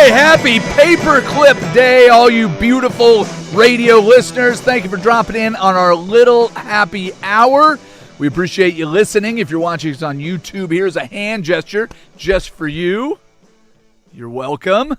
Hey, happy Paperclip Day, all you beautiful radio listeners. Thank you for dropping in on our little happy hour. We appreciate you listening. If you're watching us on YouTube, here's a hand gesture just for you. You're welcome.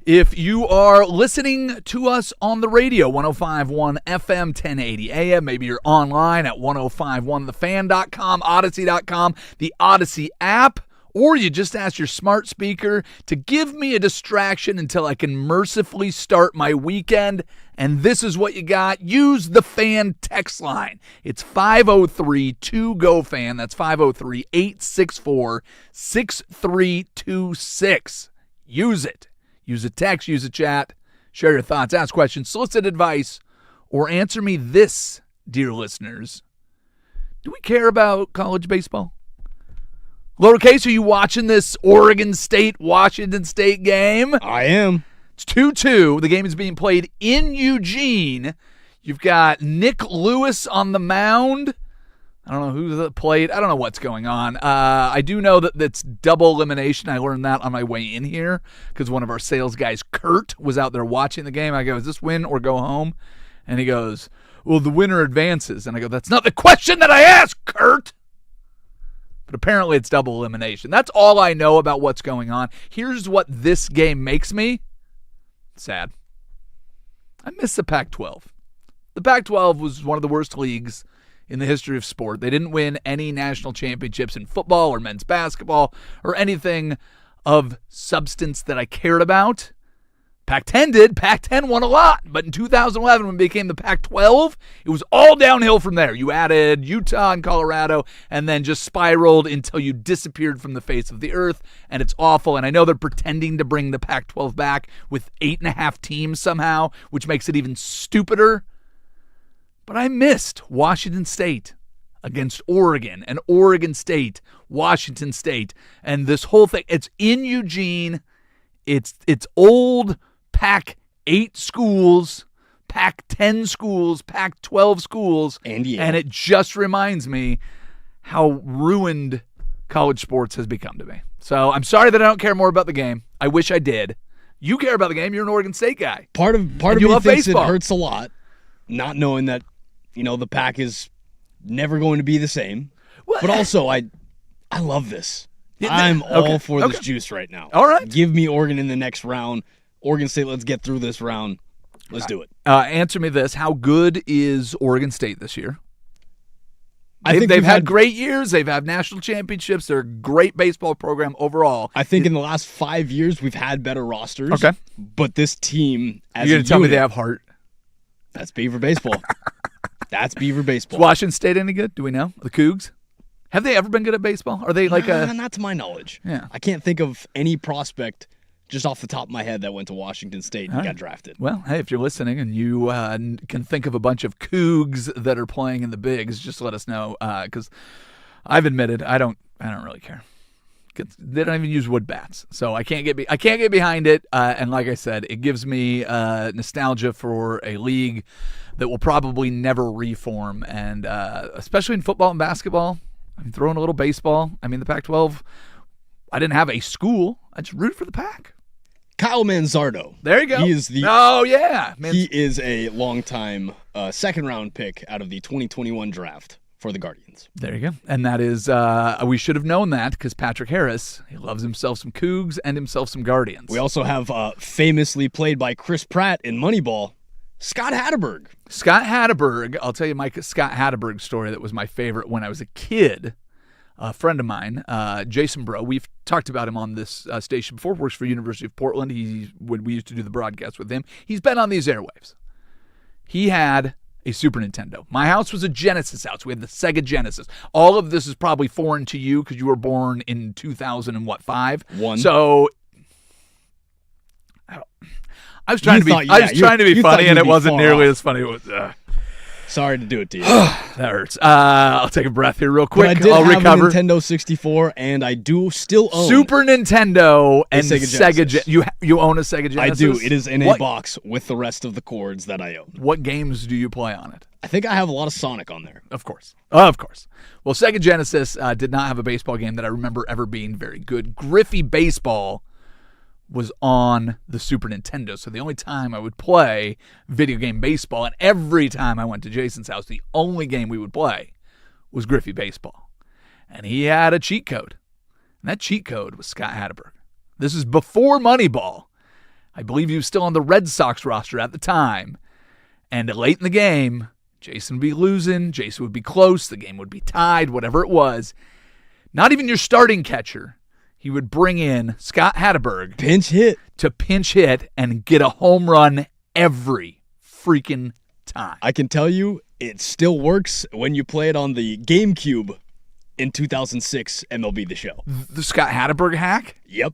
If you are listening to us on the radio, 105.1 FM, 1080 AM, maybe you're online at 1051thefan.com, Odyssey.com, the Odyssey app, or you just ask your smart speaker to give me a distraction until I can mercifully start my weekend. And this is what you got. Use the fan text line. It's 503-2GO-FAN. That's 503-864-6326. Use it. Use a text, use a chat, share your thoughts, ask questions, solicit advice, or answer me this, dear listeners. Do we care about college baseball? Lowercase, are you watching this Oregon State-Washington State game? I am. It's 2-2. The game is being played in Eugene. You've got Nick Lewis on the mound. I don't know who played. I don't know what's going on. I do know that it's double elimination. I learned that on my way in here because one of our sales guys, Kurt, was out there watching the game. I go, is this win or go home? And he goes, well, the winner advances. And I go, that's not the question that I asked, Kurt. But apparently it's double elimination. That's all I know about what's going on. Here's what this game makes me sad. I miss the Pac-12. The Pac-12 was one of the worst leagues in the history of sport. They didn't win any national championships in football or men's basketball or anything of substance that I cared about. Pac-10 did. Pac-10 won a lot. But in 2011, when it became the Pac-12, it was all downhill from there. You added Utah and Colorado and then just spiraled until you disappeared from the face of the earth, and it's awful. And I know they're pretending to bring the Pac-12 back with 8.5 teams somehow, which makes it even stupider. But I missed Washington State against Oregon and Oregon State, Washington State, and this whole thing. It's in Eugene. It's old Pac-8 schools, Pac-10 schools, Pac-12 schools, and it just reminds me how ruined college sports has become to me. So I'm sorry that I don't care more about the game. I wish I did. You care about the game. You're an Oregon State guy. Part of me thinks baseball. It hurts a lot, not knowing that the Pac is never going to be the same. Well, but also, I love this. I'm all for this juice right now. All right. Give me Oregon in the next round. Oregon State, let's get through this round. Let's do it. Answer me this. How good is Oregon State this year? I think they've had great years. They've had national championships. They're a great baseball program overall. I think in the last 5 years, we've had better rosters. Okay. But this team, as you're going to tell me they have heart? That's Beaver baseball. That's Beaver baseball. Is Washington State any good? Do we know? The Cougs? Have they ever been good at baseball? Are they not to my knowledge. Yeah. I can't think of any prospect just off the top of my head that went to Washington State and got drafted. Well, hey, if you're listening and you can think of a bunch of Cougs that are playing in the bigs, just let us know because I've admitted I don't really care. They don't even use wood bats, so I can't get behind it. And like I said, it gives me nostalgia for a league that will probably never reform, and especially in football and basketball. I'm throwing a little baseball. I mean, the Pac-12, I didn't have a school. I just rooted for the Pac. Kyle Manzardo. There you go. He is he is a longtime second-round pick out of the 2021 draft for the Guardians. There you go. And that is, we should have known that because Patrick Harris, he loves himself some Cougs and himself some Guardians. We also have famously played by Chris Pratt in Moneyball, Scott Hatteberg. Scott Hatteberg, I'll tell you my Scott Hatteberg story that was my favorite when I was a kid. A friend of mine, Jason Bro, we've talked about him on this station before, works for University of Portland. When we used to do the broadcast with him, he's been on these airwaves. He had a Super Nintendo. My house was a Genesis house. We had the Sega Genesis. All of this is probably foreign to you because you were born in 2005. So I was trying to be funny, and it wasn't nearly as funny. It was. Sorry to do it to you. That hurts. I'll take a breath here real quick. But I did I'll have recover. A Nintendo 64, and I do still own Super Nintendo and Sega Genesis. You own a Sega Genesis? I do. It is in a box with the rest of the cords that I own. What games do you play on it? I think I have a lot of Sonic on there. Of course. Of course. Well, Sega Genesis did not have a baseball game that I remember ever being very good. Griffey Baseball was on the Super Nintendo. So the only time I would play video game baseball, and every time I went to Jason's house, the only game we would play was Griffey Baseball. And he had a cheat code. And that cheat code was Scott Hatteberg. This is before Moneyball. I believe he was still on the Red Sox roster at the time. And late in the game, Jason would be losing, Jason would be close, the game would be tied, whatever it was. Not even your starting catcher. He would bring in Scott Hatteberg. Pinch hit. To pinch hit and get a home run every freaking time. I can tell you, it still works when you play it on the GameCube in 2006 MLB The Show. The Scott Hatteberg hack? Yep.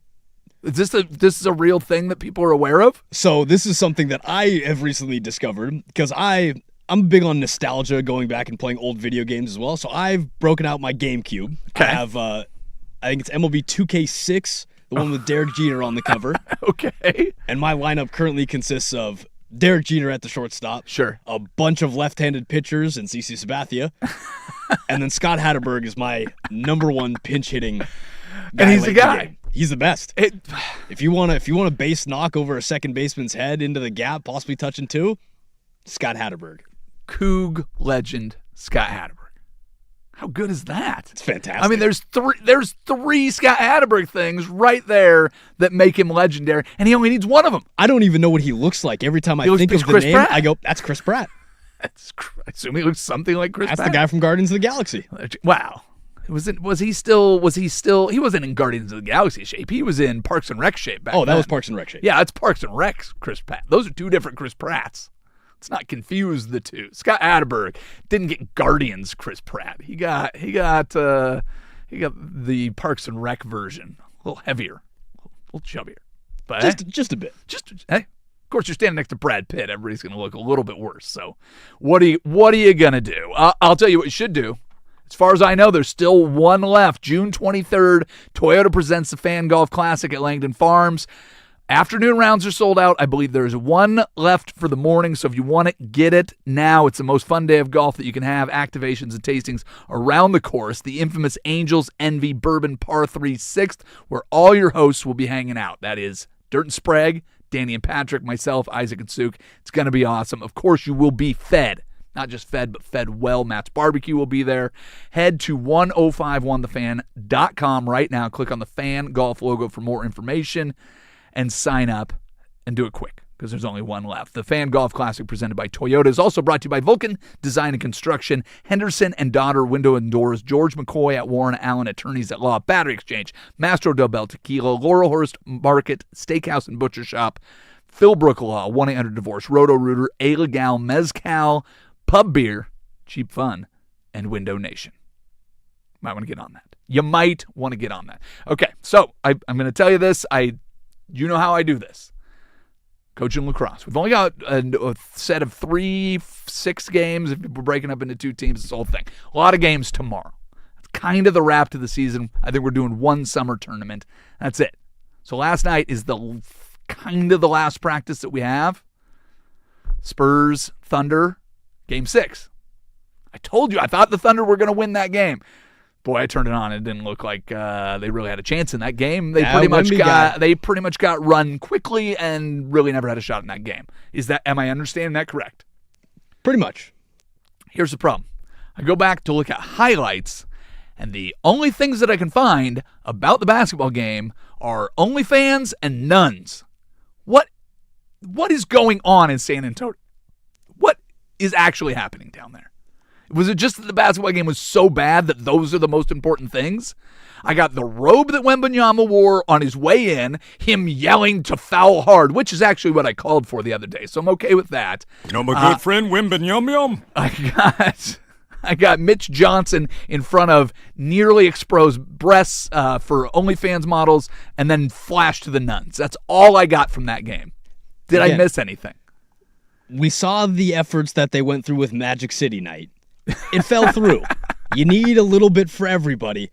Is this is a real thing that people are aware of? So this is something that I have recently discovered because I'm big on nostalgia, going back and playing old video games as well. So I've broken out my GameCube. Okay. I have, I think it's MLB 2K6, the one with Derek Jeter on the cover. Okay. And my lineup currently consists of Derek Jeter at the shortstop. Sure. A bunch of left-handed pitchers and CC Sabathia. And then Scott Hatteberg is my number one pinch hitting guy. And he's the guy. He's the best. If you want a base knock over a second baseman's head into the gap, possibly touching two, Scott Hatteberg. Coug legend Scott Hatteberg. How good is that? It's fantastic. I mean, there's three Scott Hatteberg things right there that make him legendary, and he only needs one of them. I don't even know what he looks like. Every time I think of the Chris name, Pratt. I go, that's Chris Pratt. I assume he looks something like Chris Pratt. That's the guy from Guardians of the Galaxy. Wow. Was he still he wasn't in Guardians of the Galaxy shape. He was in Parks and Rec shape back then. That was Parks and Rec shape. Yeah, it's Parks and Rec Chris Pratt. Those are two different Chris Pratts. Let's not confuse the two. Scott Hatteberg didn't get Guardians Chris Pratt. He got the Parks and Rec version. A little heavier, a little chubbier. But just a bit. Hey, of course you're standing next to Brad Pitt. Everybody's going to look a little bit worse. So what are you going to do? I'll tell you what you should do. As far as I know, there's still one left. June 23rd, Toyota presents the Fan Golf Classic at Langdon Farms. Afternoon rounds are sold out. I believe there's one left for the morning, so if you want it, get it now. It's the most fun day of golf that you can have. Activations and tastings around the course. The infamous Angels Envy Bourbon Par 3 6th, where all your hosts will be hanging out. That is Dirt and Sprague, Danny and Patrick, myself, Isaac and Suk. It's going to be awesome. Of course, you will be fed. Not just fed, but fed well. Matt's Barbecue will be there. Head to 1051thefan.com right now. Click on the Fan Golf logo for more information and sign up, and do it quick because there's only one left. The Fan Golf Classic presented by Toyota is also brought to you by Vulcan Design and Construction, Henderson and Daughter Window and Doors, George McCoy at Warren Allen Attorneys at Law, Battery Exchange, Mastro Del Bel Tequila, Laurelhurst Market, Steakhouse and Butcher Shop, Philbrook Law, 1-800-DIVORCE, Roto-Rooter, A Legal, Mezcal, Pub Beer, Cheap Fun, and Window Nation. Might want to get on that. You might want to get on that. Okay, so I'm going to tell you this. You know how I do this. Coaching lacrosse. We've only got a set of 6 games. If we're breaking up into 2 teams, this whole thing. A lot of games tomorrow. That's kind of the wrap to the season. I think we're doing one summer tournament. That's it. So last night is kind of the last practice that we have. Spurs, Thunder, Game 6. I told you, I thought the Thunder were going to win that game. Boy, I turned it on. It didn't look like they really had a chance in that game. They pretty much got run quickly and really never had a shot in that game. Am I understanding that correct? Pretty much. Here's the problem. I go back to look at highlights, and the only things that I can find about the basketball game are OnlyFans and nuns. What is going on in San Antonio? What is actually happening down there? Was it just that the basketball game was so bad that those are the most important things? I got the robe that Wembanyama wore on his way in, him yelling to foul hard, which is actually what I called for the other day, so I'm okay with that. You know my good friend Wembanyama? I got Mitch Johnson in front of nearly exposed breasts for OnlyFans models, and then flash to the nuns. That's all I got from that game. Did I miss anything? We saw the efforts that they went through with Magic City Night. It fell through. You need a little bit for everybody.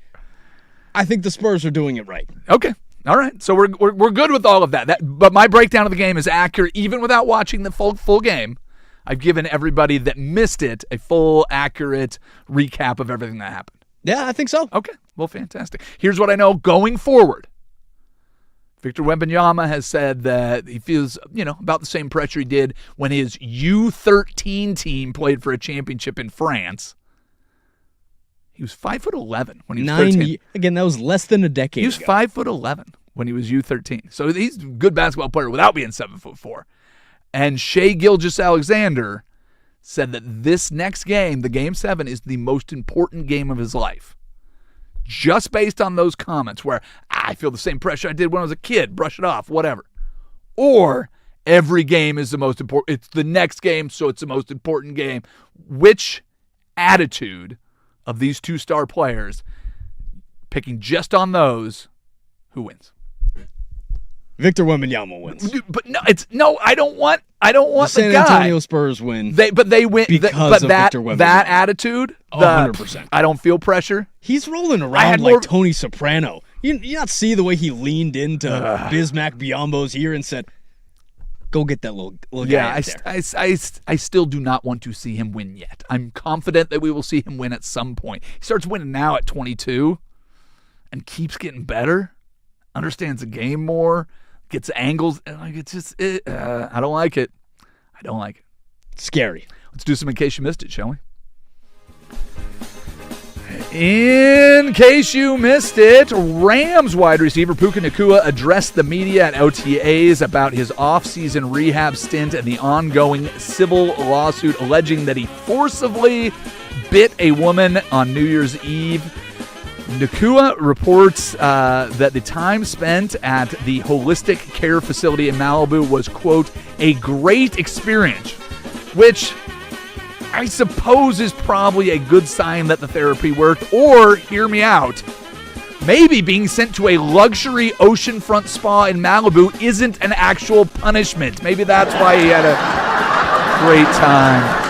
I think the Spurs are doing it right. Okay. All right. So we're good with all of that. But my breakdown of the game is accurate even without watching the full game. I've given everybody that missed it a full, accurate recap of everything that happened. Yeah, I think so. Okay. Well, fantastic. Here's what I know going forward. Victor Wembanyama has said that he feels, about the same pressure he did when his U13 team played for a championship in France. He was 5'11" when he was 13. Again, that was less than a decade ago. He was 5'11" when he was U13. So he's a good basketball player without being 7'4". And Shai Gilgeous-Alexander said that this next game, the Game 7, is the most important game of his life. Just based on those comments where I feel the same pressure I did when I was a kid, brush it off, whatever. Or every game is the most important. It's the next game, so it's the most important game. Which attitude of these two star players, picking just on those, who wins? Victor Wembanyama wins. But I don't want the San Antonio Spurs win. They win because of Victor Wembanyama. That attitude, 100%. I don't feel pressure. He's rolling around like Tony Soprano. You not see the way he leaned into Bismack Biyombo's ear and said, "Go get that little guy out there." I still do not want to see him win yet. I'm confident that we will see him win at some point. He starts winning now at 22 and keeps getting better, understands the game more, gets angles. It's just, I don't like it. I don't like it. Scary. Let's do some In Case You Missed It, shall we? In case you missed it, Rams wide receiver Puka Nacua addressed the media at OTAs about his off-season rehab stint and the ongoing civil lawsuit alleging that he forcibly bit a woman on New Year's Eve. Nacua reports that the time spent at the holistic care facility in Malibu was, quote, a great experience, which I suppose is probably a good sign that the therapy worked. Or, hear me out, maybe being sent to a luxury oceanfront spa in Malibu isn't an actual punishment. Maybe that's why he had a great time.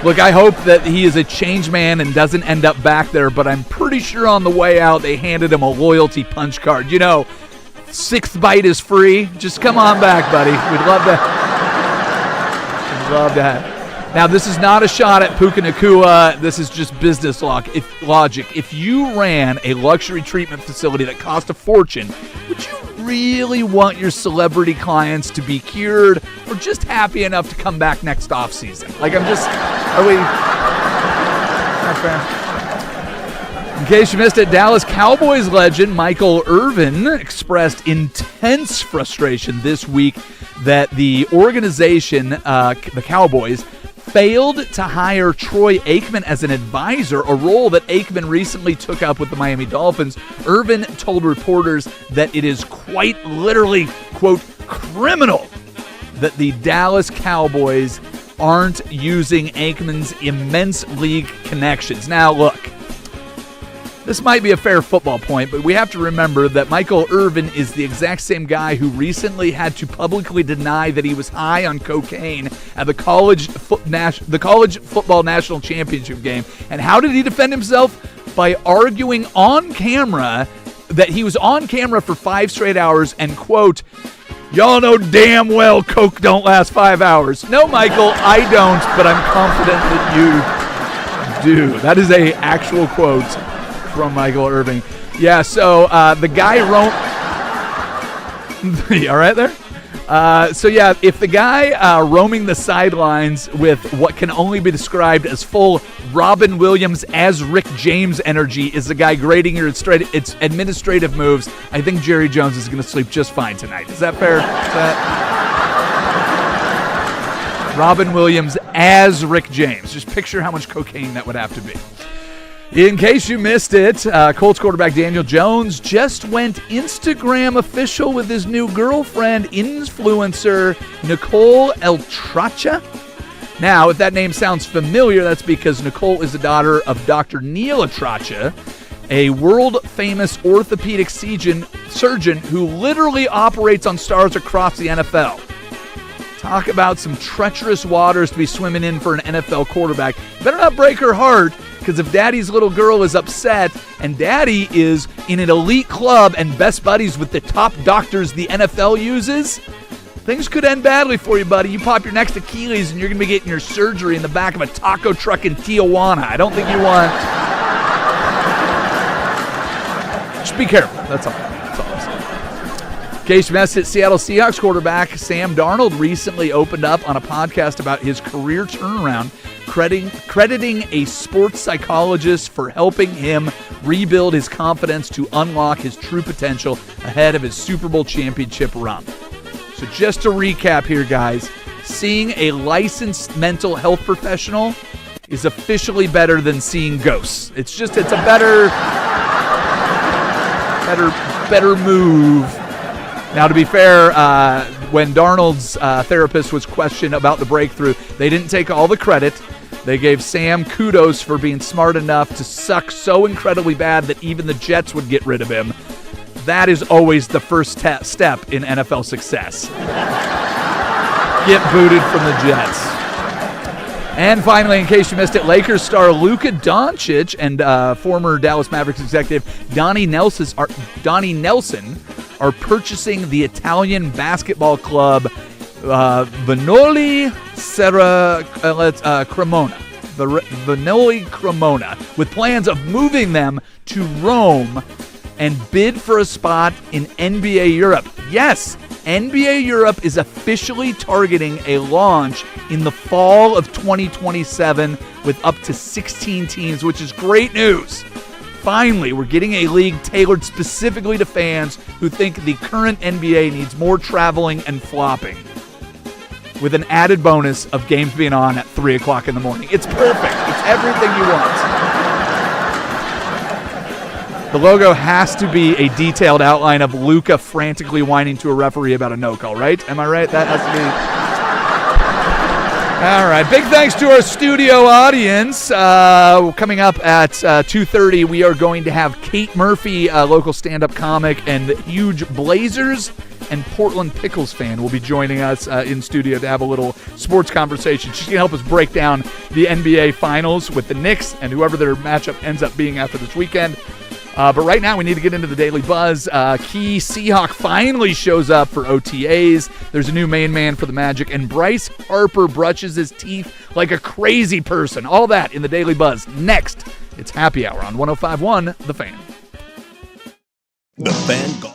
Look, I hope that he is a changed man and doesn't end up back there, but I'm pretty sure on the way out they handed him a loyalty punch card. 6th bite is free. Just come on back, buddy. We'd love to have. Now, this is not a shot at Puka Nacua. This is just business logic. If you ran a luxury treatment facility that cost a fortune, would you really want your celebrity clients to be cured or just happy enough to come back next offseason? Are we? Not fair. In case you missed it, Dallas Cowboys legend Michael Irvin expressed intense frustration this week that the organization, the Cowboys, failed to hire Troy Aikman as an advisor, a role that Aikman recently took up with the Miami Dolphins. Irvin told reporters that it is quite literally, quote, criminal that the Dallas Cowboys aren't using Aikman's immense league connections. Now, look, this might be a fair football point, but we have to remember that Michael Irvin is the exact same guy who recently had to publicly deny that he was high on cocaine at the college football national championship game. And how did he defend himself? By arguing on camera that he was on camera for 5 straight hours and, quote, y'all know damn well coke don't last 5 hours. No, Michael, I don't, but I'm confident that you do. That is a actual quote from Michael Irvin. Yeah, so the guy you all right there? If the guy roaming the sidelines with what can only be described as full Robin Williams as Rick James energy is the guy grading your its administrative moves, I think Jerry Jones is going to sleep just fine tonight. Is that fair? Robin Williams as Rick James. Just picture how much cocaine that would have to be. In case you missed it, Colts quarterback Daniel Jones just went Instagram official with his new girlfriend, influencer Nicole Eltracha. Now, if that name sounds familiar, that's because Nicole is the daughter of Dr. Neil Eltracha, a world-famous orthopedic surgeon who literally operates on stars across the NFL. Talk about some treacherous waters to be swimming in for an NFL quarterback. Better not break her heart, because if daddy's little girl is upset and daddy is in an elite club and best buddies with the top doctors the NFL uses, things could end badly for you, buddy. You pop your next Achilles and you're going to be getting your surgery in the back of a taco truck in Tijuana. I don't think you want... Just be careful. That's all I'm saying. Case Messett, Seattle Seahawks quarterback Sam Darnold recently opened up on a podcast about his career turnaround, crediting a sports psychologist for helping him rebuild his confidence to unlock his true potential ahead of his Super Bowl championship run. So just to recap here, guys, seeing a licensed mental health professional is officially better than seeing ghosts. It's a better move. Now, to be fair, when Darnold's therapist was questioned about the breakthrough, they didn't take all the credit. They gave Sam kudos for being smart enough to suck so incredibly bad that even the Jets would get rid of him. That is always the first step in NFL success. Get booted from the Jets. And finally, in case you missed it, Lakers star Luka Doncic and former Dallas Mavericks executive Donnie Nelson are purchasing the Italian basketball club Vanoli Cremona, with plans of moving them to Rome and bid for a spot in NBA Europe. Yes, NBA Europe is officially targeting a launch in the fall of 2027 with up to 16 teams, which is great news. Finally, we're getting a league tailored specifically to fans who think the current NBA needs more traveling and flopping, with an added bonus of games being on at 3 o'clock in the morning. It's perfect. It's everything you want. The logo has to be a detailed outline of Luka frantically whining to a referee about a no call, right? Am I right? That has to be... All right, big thanks to our studio audience. Coming up at 2:30, we are going to have Kate Murphy, a local stand-up comic and huge Blazers and Portland Pickles fan, will be joining us in studio to have a little sports conversation. She's going to help us break down the NBA Finals with the Knicks and whoever their matchup ends up being after this weekend. But right now, we need to get into the Daily Buzz. Key Seahawk finally shows up for OTAs. There's a new main man for the Magic, and Bryce Harper brushes his teeth like a crazy person. All that in the Daily Buzz. Next, it's Happy Hour on 105.1 The Fan. The Fan Golf.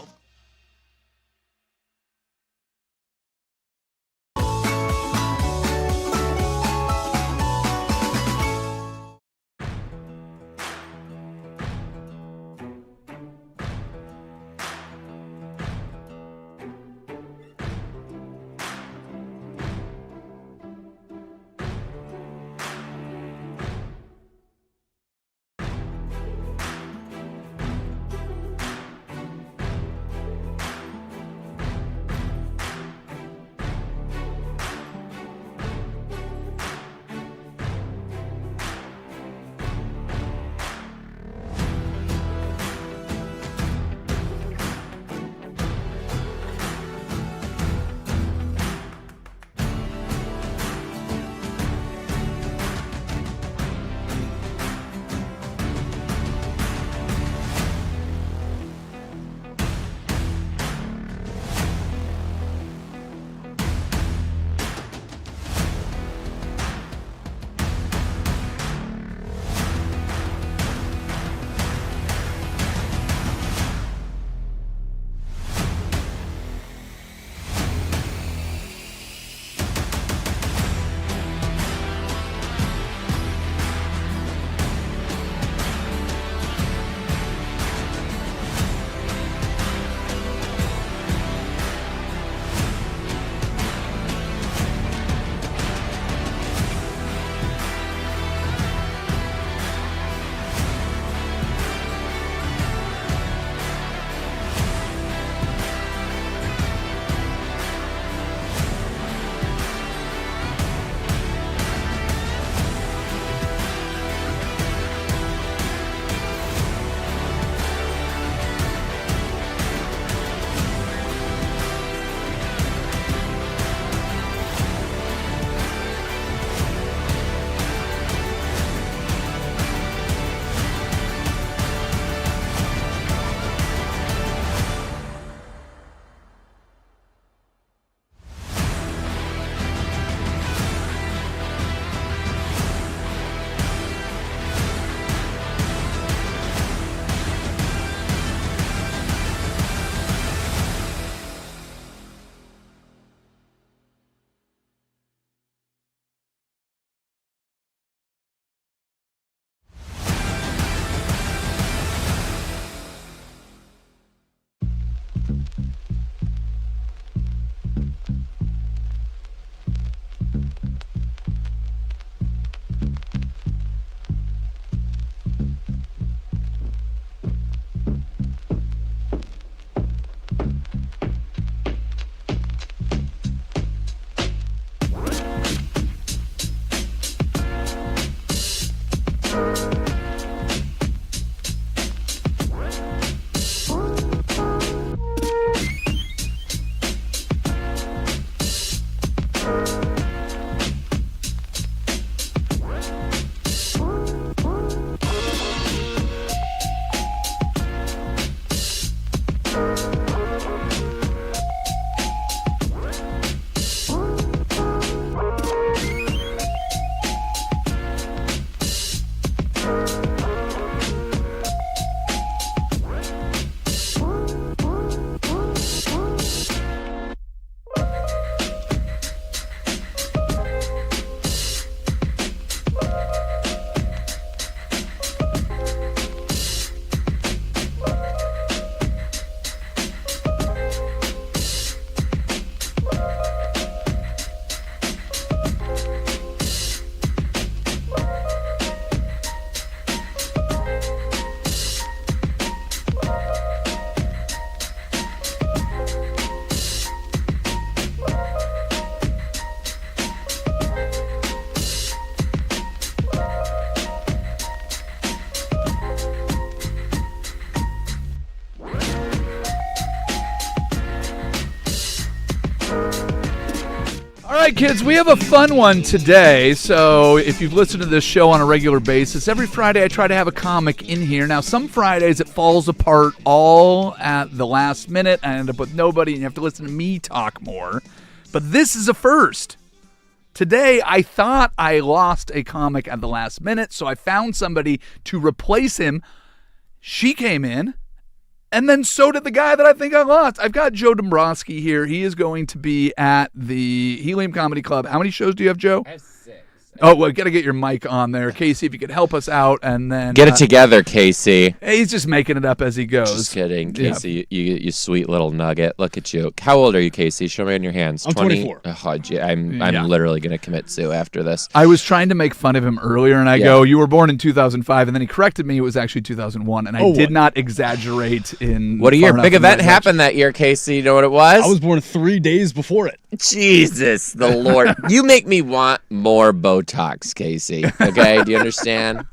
All right, kids, we have a fun one today. So if you've listened to this show on a regular basis, every Friday I try to have a comic in here. Now, some Fridays it falls apart all at the last minute. I end up with nobody, and you have to listen to me talk more. But this is a first. Today, I thought I lost a comic at the last minute, so I found somebody to replace him. She came in. And then so did the guy that I think I lost. I've got Joe Dombrowski here. He is going to be at the Helium Comedy Club. How many shows do you have, Joe? I have 6. Oh, well, got to get your mic on there. Casey, if you could help us out, and then... Get it together, Casey. He's just making it up as he goes. Just kidding, Casey. Yeah. You sweet little nugget. Look at you. How old are you, Casey? Show me on your hands. I'm 24. Oh, gee, I'm literally going to commit sue after this. I was trying to make fun of him earlier, and I go, you were born in 2005, and then he corrected me. It was actually 2001, and I did not exaggerate in... What a year. Big event happened that year, Casey. You know what it was? I was born 3 days before it. Jesus, the Lord. You make me want more Botox, Casey. Okay, do you understand?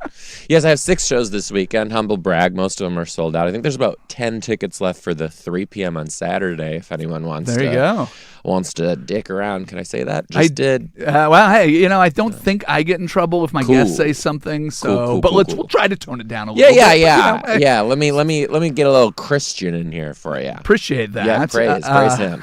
Yes, I have 6 shows this weekend. Humble brag. Most of them are sold out. I think there's about 10 tickets left for the 3 p.m. on Saturday if anyone wants wants to dick around. Can I say that? I did. Well, hey, I don't think I get in trouble if my guests say something. So, we'll try to tone it down a little bit. Yeah. Let me get a little Christian in here for you. Appreciate that. Yeah, praise him.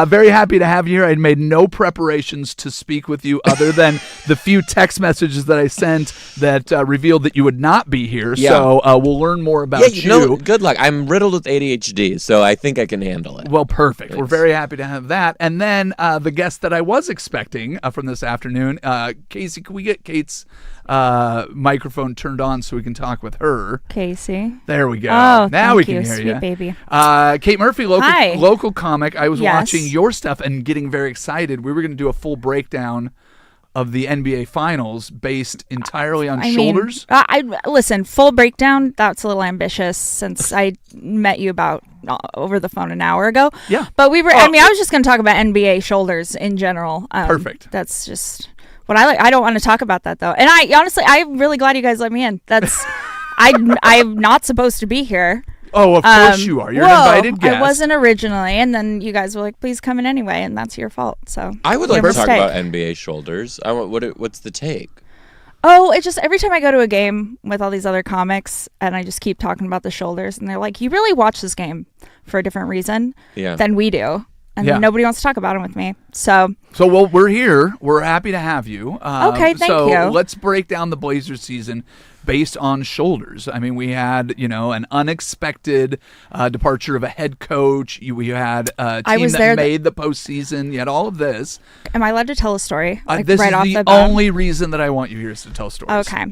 Very happy to have you here. I made no preparations to speak with you other than the few text messages that I sent that revealed that you would not be here. Yeah. So we'll learn more about you. Good luck. I'm riddled with ADHD, so I think I can handle it. Well, perfect. Thanks. We're very happy to have that. And then the guest that I was expecting from this afternoon, Casey, can we get Kate's microphone turned on so we can talk with her? Casey. There we go. Oh, now we can hear you. Sweet baby. Kate Murphy, local comic. I was Yes. watching your stuff and getting very excited. We were going to do a full breakdown of the NBA Finals based entirely on shoulders. Listen, full breakdown, that's a little ambitious since I met you about over the phone an hour ago. Yeah. But we were, I was just going to talk about NBA shoulders in general. Perfect. That's just what I like. I don't want to talk about that though. And I'm really glad you guys let me in. That's, I'm not supposed to be here. Oh, of course you are. You're an invited guest. I wasn't originally, and then you guys were like, "Please come in anyway," and that's your fault. So I would like to talk about NBA shoulders. What's the take? Oh, it's just every time I go to a game with all these other comics, and I just keep talking about the shoulders, and they're like, "You really watch this game for a different reason than we do." And then nobody wants to talk about them with me. So we're here. We're happy to have you. Okay, thank you. So let's break down the Blazers season based on shoulders. I mean, we had, an unexpected departure of a head coach. We had a team that made the postseason. You had all of this. Am I allowed to tell a story? This is the only reason that I want you here is to tell stories. Okay.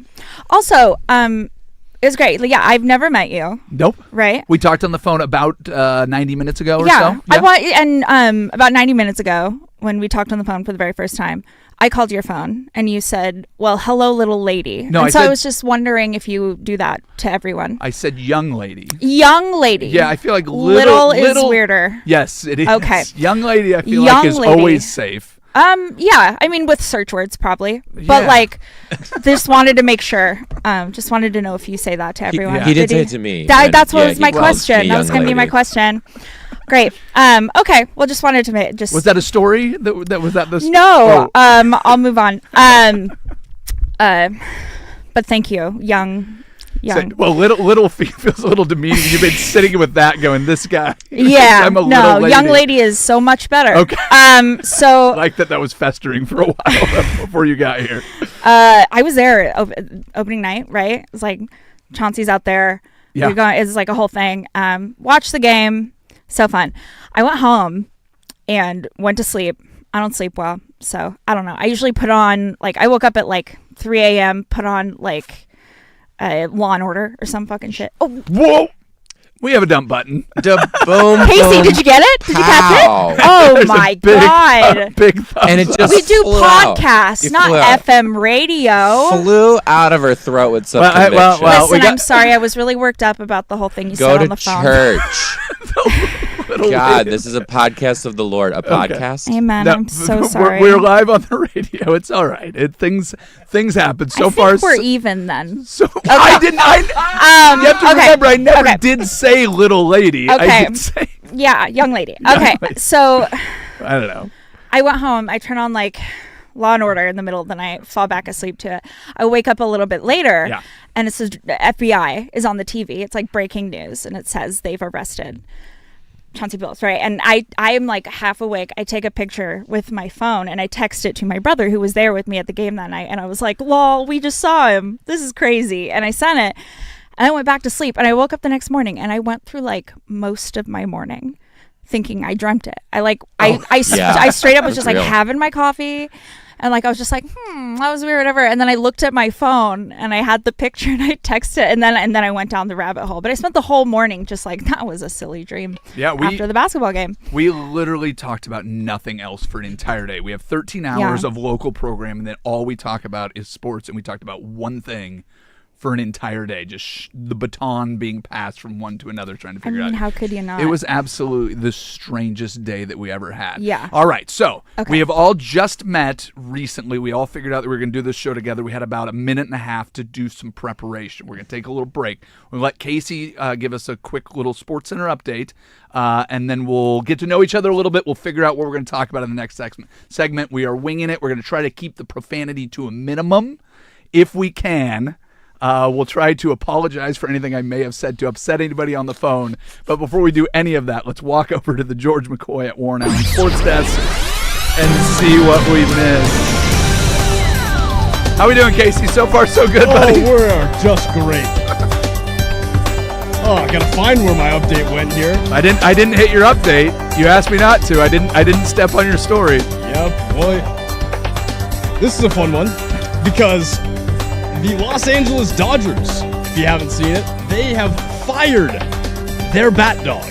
Also, It was great. Yeah, I've never met you. Nope. Right? We talked on the phone about 90 minutes ago or so. Yeah. About 90 minutes ago, when we talked on the phone for the very first time, I called your phone and you said, well, hello, little lady. No, I was just wondering if you do that to everyone. I said young lady. Young lady. Yeah, I feel like little is weirder. Yes, it is. Okay. Young lady, I feel like is always safe. Yeah, I mean with search words probably, but like, just wanted to make sure. Just wanted to know if you say that to everyone. He did say it to me. That's what was my question. That was going to be my question. Great. Okay. Well, just wanted to Was that a story? That was that the No. I'll move on. But thank you, young. Well, little feels a little demeaning. You've been sitting with that, going, this guy. Yeah. I'm a little lady. Young lady is so much better. Okay. So like that was festering for a while before you got here. I was there opening night. Right. It's like Chauncey's out there. Yeah. It's like a whole thing. Watch the game. So fun. I went home and went to sleep. I don't sleep well, so I don't know. I usually put on, like, I woke up at like 3 a.m., put on like Law and Order or some fucking shit. Oh, whoa! We have a dump button. Boom. Casey, did you get it? Did you catch it? Oh my god! Big thumbs and it just we do podcasts, not FM radio. Flew out of her throat with some conviction. Listen, I'm sorry. I was really worked up about the whole thing you said on the phone. Go to church. God, this is a podcast of the Lord. A podcast? Amen. I'm so sorry. We're live on the radio. It's all right. Things happen. So far, we're even then. So okay. I didn't. You have to remember, I never did say little lady. Okay. I did say young lady. Okay, so I don't know. I went home. I turn on like Law and Order in the middle of the night. Fall back asleep to it. I wake up a little bit later, and it says FBI is on the TV. It's like breaking news, and it says they've arrested Chauncey Billups, right? And I am like half awake. I take a picture with my phone and I text it to my brother who was there with me at the game that night. And I was like, lol, we just saw him. This is crazy. And I sent it and I went back to sleep and I woke up the next morning and I went through like most of my morning thinking I dreamt it. I straight up was just like having my coffee. And like I was just like, that was weird, whatever. And then I looked at my phone and I had the picture and I texted it and then I went down the rabbit hole. But I spent the whole morning just like, that was a silly dream. Yeah, after the basketball game. We literally talked about nothing else for an entire day. We have 13 hours of local program and then all we talk about is sports, and we talked about one thing for an entire day, just the baton being passed from one to another, trying to figure out. How could you not? It was absolutely the strangest day that we ever had. Yeah. All right, so we have all just met recently. We all figured out that we were going to do this show together. We had about a minute and a half to do some preparation. We're going to take a little break. We'll let Casey give us a quick little SportsCenter update, and then we'll get to know each other a little bit. We'll figure out what we're going to talk about in the next segment. We are winging it. We're going to try to keep the profanity to a minimum if we can. We'll try to apologize for anything I may have said to upset anybody on the phone. But before we do any of that, let's walk over to the George McCoy at Warren Allen Sports Desk and see what we missed. How we doing, Casey? So far, so good, buddy. Oh, we're just great. I gotta find where my update went here. I didn't hit your update. You asked me not to. I didn't step on your story. Yep, boy. This is a fun one because the Los Angeles Dodgers, if you haven't seen it, they have fired their bat dog.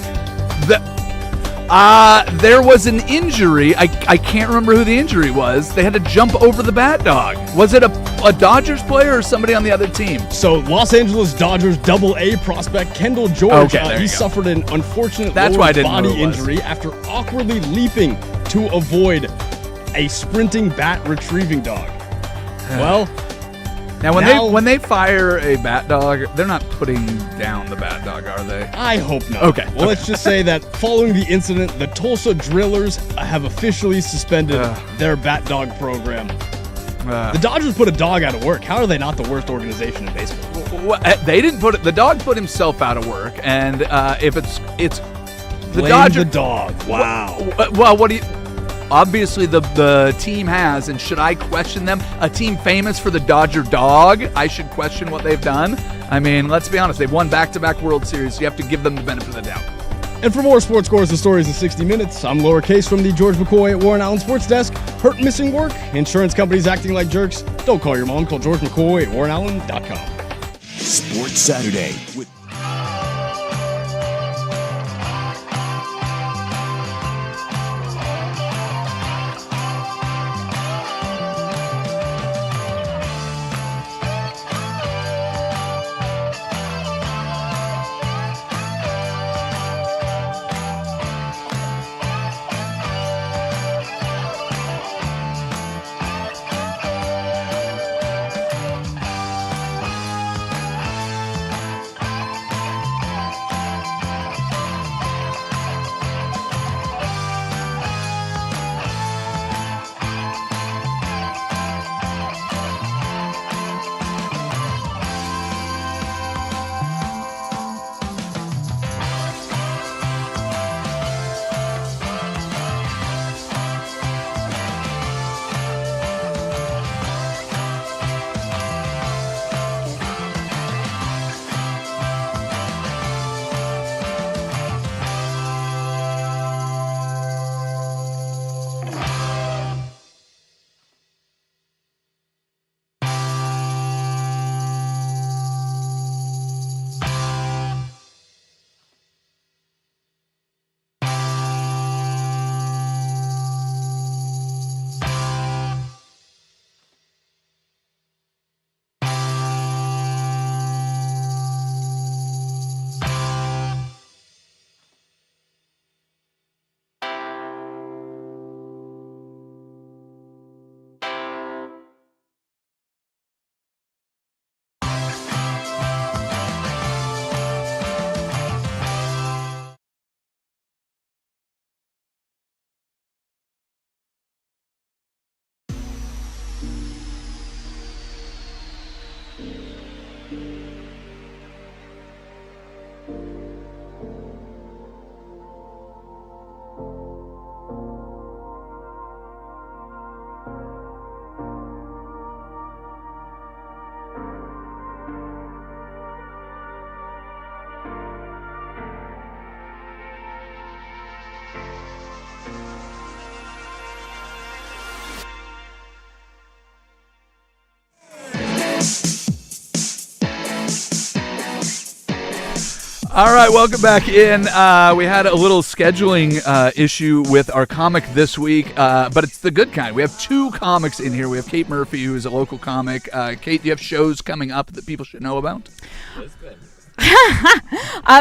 There was an injury. I can't remember who the injury was. They had to jump over the bat dog. Was it a Dodgers player or somebody on the other team? So Los Angeles Dodgers AA prospect Kendall George, he suffered an unfortunate lower body injury after awkwardly leaping to avoid a sprinting bat retrieving dog. Well, Now, when they fire a bat dog, they're not putting down the bat dog, are they? I hope not. Okay. Well, let's just say that following the incident, the Tulsa Drillers have officially suspended their bat dog program. The Dodgers put a dog out of work. How are they not the worst organization in baseball? Well, they didn't put it. The dog put himself out of work, and if it's the Blame Dodgers. The dog. Wow. Well, what do you? Obviously, the team has, and should I question them? A team famous for the Dodger dog, I should question what they've done. I mean, let's be honest. They've won back-to-back World Series. So you have to give them the benefit of the doubt. And for more sports scores and stories in 60 minutes, I'm Lower Case from the George McCoy at Warren Allen Sports Desk. Hurt, missing work? Insurance companies acting like jerks? Don't call your mom. Call George McCoy at WarrenAllen.com. Sports Saturday with All right, welcome back in. We had a little scheduling issue with our comic this week, but it's the good kind. We have two comics in here. We have Kate Murphy, who is a local comic. Kate, do you have shows coming up that people should know about? That's good.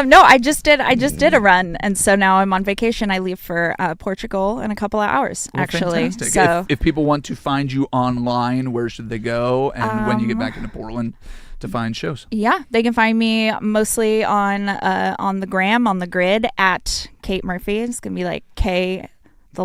No, I just did a run, and so now I'm on vacation. I leave for Portugal in a couple of hours, actually. Fantastic. So if people want to find you online, where should they go? And when you get back into Portland to find shows? Yeah, they can find me mostly on the gram, on the grid at Kate Murphy. It's gonna be like K, the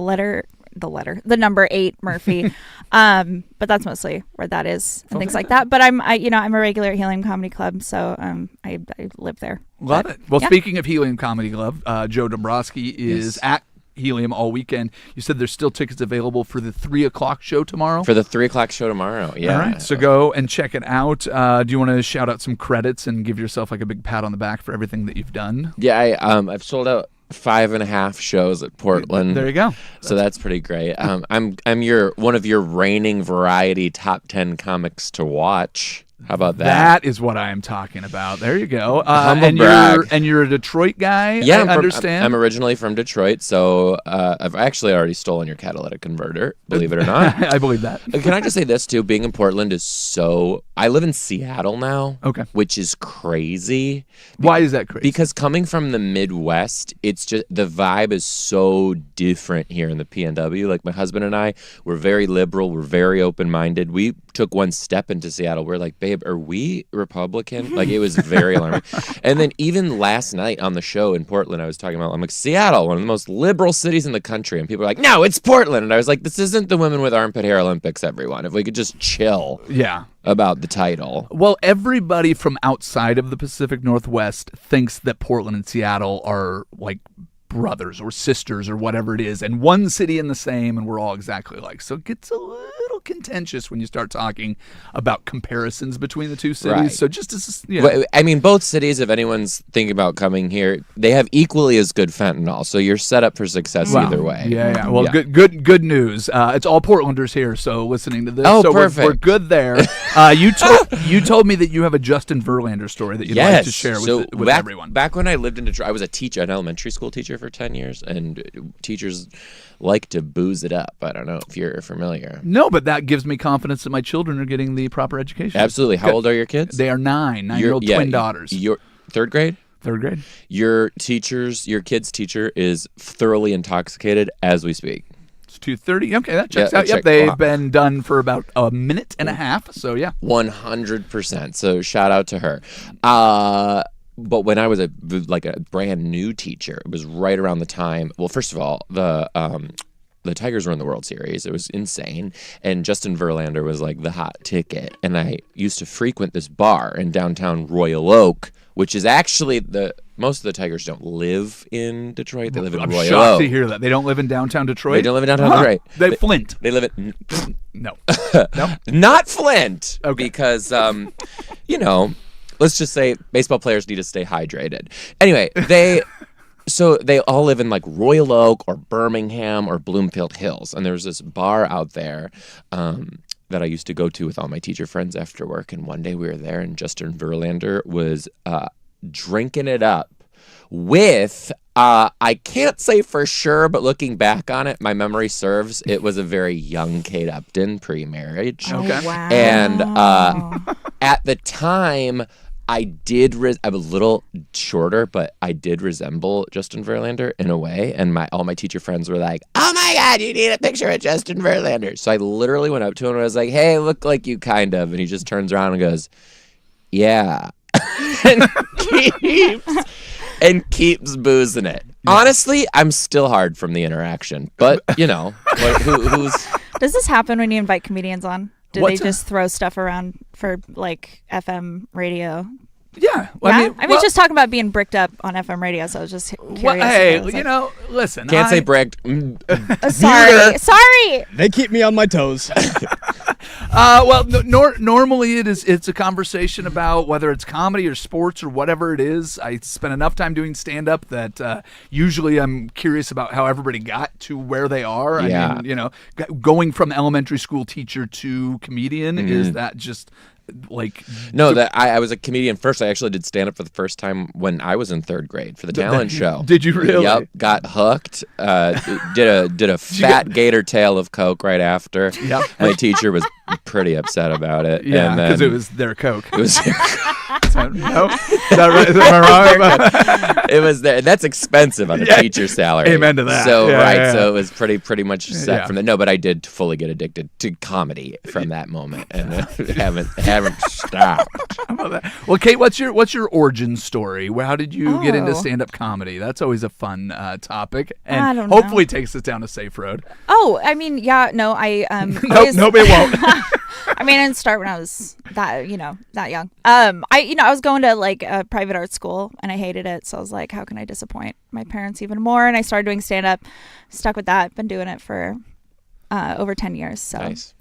number 8 Murphy. But that's mostly where that is and things like that. But I'm a regular at Helium Comedy Club, so I live there. Love it. Well, speaking of Helium Comedy Club, Joe Dombrowski is at Helium all weekend. You said there's still tickets available for the 3:00 show tomorrow? For the 3:00 show tomorrow, yeah. All right, so go and check it out. Do you want to shout out some credits and give yourself like a big pat on the back for everything that you've done? Yeah, I've sold out 5.5 shows at Portland. There you go. So that's pretty great. I'm one of your reigning variety top 10 comics to watch. How about that? That is what I am talking about. There you go. Humble brag. You're a Detroit guy. Yeah, I understand. I'm originally from Detroit, so I've actually already stolen your catalytic converter. Believe it or not, I believe that. Can I just say this too? Being in Portland is so. I live in Seattle now. Okay. Which is crazy. Why is that crazy? Because coming from the Midwest, it's just the vibe is so different here in the PNW. Like my husband and I, we're very liberal. We're very open-minded. We took one step into Seattle. We're like, babe, are we Republican? Like it was very alarming. And then even last night on the show in Portland, I was talking about, I'm like, Seattle, one of the most liberal cities in the country. And people are like, no, it's Portland. And I was like, this isn't the Women with Armpit Hair Olympics, everyone. If we could just chill. Yeah. About the title. Well, everybody from outside of the Pacific Northwest thinks that Portland and Seattle are like brothers or sisters or whatever it is, and one city in the same, and we're all exactly alike. So it gets a little contentious when you start talking about comparisons between the two cities. Right. So just as I mean, both cities, if anyone's thinking about coming here, they have equally as good fentanyl. So you're set up for success either way. Yeah. Well, good news. It's all Portlanders here, so listening to this, so perfect. We're good there. You told me that you have a Justin Verlander story that you'd like to share with everyone. Back when I lived in Detroit, I was an elementary school teacher for 10 years, and teachers like to booze it up. I don't know if you're familiar. No, but that gives me confidence that my children are getting the proper education. Absolutely. How old are your kids? They are 9-year-old twin daughters. You're third grade? Third grade. Your kid's teacher is thoroughly intoxicated as we speak. It's 2:30. Okay, that checks out. Yep, they've been done for about a minute and a half. So yeah, 100%. So shout out to her. But when I was a brand new teacher, it was right around the time. Well, first of all, the Tigers were in the World Series. It was insane, and Justin Verlander was like the hot ticket. And I used to frequent this bar in downtown Royal Oak, which is actually most of the Tigers don't live in Detroit. They live in Royal Oak. I'm shocked to hear that. They don't live in downtown Detroit? They don't live in downtown Detroit. They Flint. They live in... No. Not Flint. Okay. Because, let's just say baseball players need to stay hydrated. Anyway, so they all live in like Royal Oak or Birmingham or Bloomfield Hills. And there's this bar out there that I used to go to with all my teacher friends after work. And one day we were there and Justin Verlander was drinking it up with, I can't say for sure, but looking back on it, my memory serves, it was a very young Kate Upton pre-marriage. Okay. Wow. And at the time, I'm a little shorter, but I did resemble Justin Verlander in a way. And all my teacher friends were like, "Oh my God, you need a picture of Justin Verlander." So I literally went up to him and I was like, "Hey, I look like you kind of." And he just turns around and goes, "Yeah." and keeps boozing it. Honestly, I'm still hard from the interaction. But, who's... Does this happen when you invite comedians on? Do they just throw stuff around for like FM radio? Yeah. I mean, just talking about being bricked up on FM radio, so I was just curious. Listen. Can't say bricked. Sorry. They keep me on my toes. Normally it's a conversation about whether it's comedy or sports or whatever it is. I spend enough time doing stand-up that usually I'm curious about how everybody got to where they are. Yeah. I mean, going from elementary school teacher to comedian, is that just... I was a comedian first. I actually did stand up for the first time when I was in third grade for the talent show. Did you really? Yep. Got hooked. Did a fat gator tail of coke right after. Yep. My teacher was pretty upset about it. Yeah, because it was their coke. It was. No, is that right? Am I wrong? It was there. That's expensive on a teacher's salary. Amen to that. So so it was pretty much set from that. No, but I did fully get addicted to comedy from that moment, and haven't stopped. How about that? Well, Kate, what's your origin story? How did you get into stand-up comedy? That's always a fun topic, and I don't know. hopefully takes us down a safe road. Oh, I mean, I Nope, it won't. I mean, I didn't start when I was that young. I was going to like a private art school and I hated it. So I was like, how can I disappoint my parents even more? And I started doing stand up, stuck with that. Been doing it for over 10 years. So nice.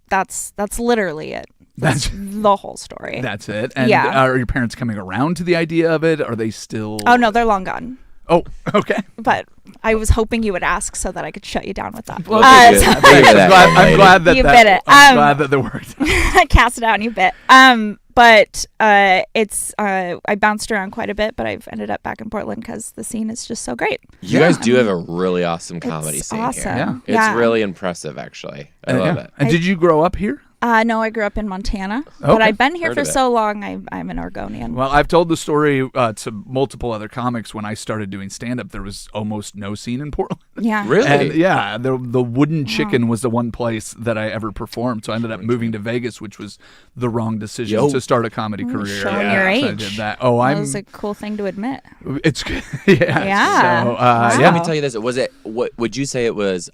That's literally it. That's the whole story. That's it. And are your parents coming around to the idea of it? Are they still? Oh no, they're long gone. Oh, okay. But I was hoping you would ask so that I could shut you down with that. Well, I'm glad that you bit it. I'm glad that worked. I cast it out and you bit. But it's I bounced around quite a bit, but I've ended up back in Portland because the scene is just so great. You guys do have a really awesome comedy scene awesome. here. It's really impressive, actually. I love it. And did you grow up here? No, I grew up in Montana, but I've been here for so long. I'm an Oregonian. Well, I've told the story to multiple other comics. When I started doing stand-up, there was almost no scene in Portland. Yeah, really. And the Wooden Chicken was the one place that I ever performed. So I ended up moving to Vegas, which was the wrong decision to start a comedy career. Showing your age. So I did that. That was a cool thing to admit. It's yeah. So, wow. Let me tell you this: what would you say it was?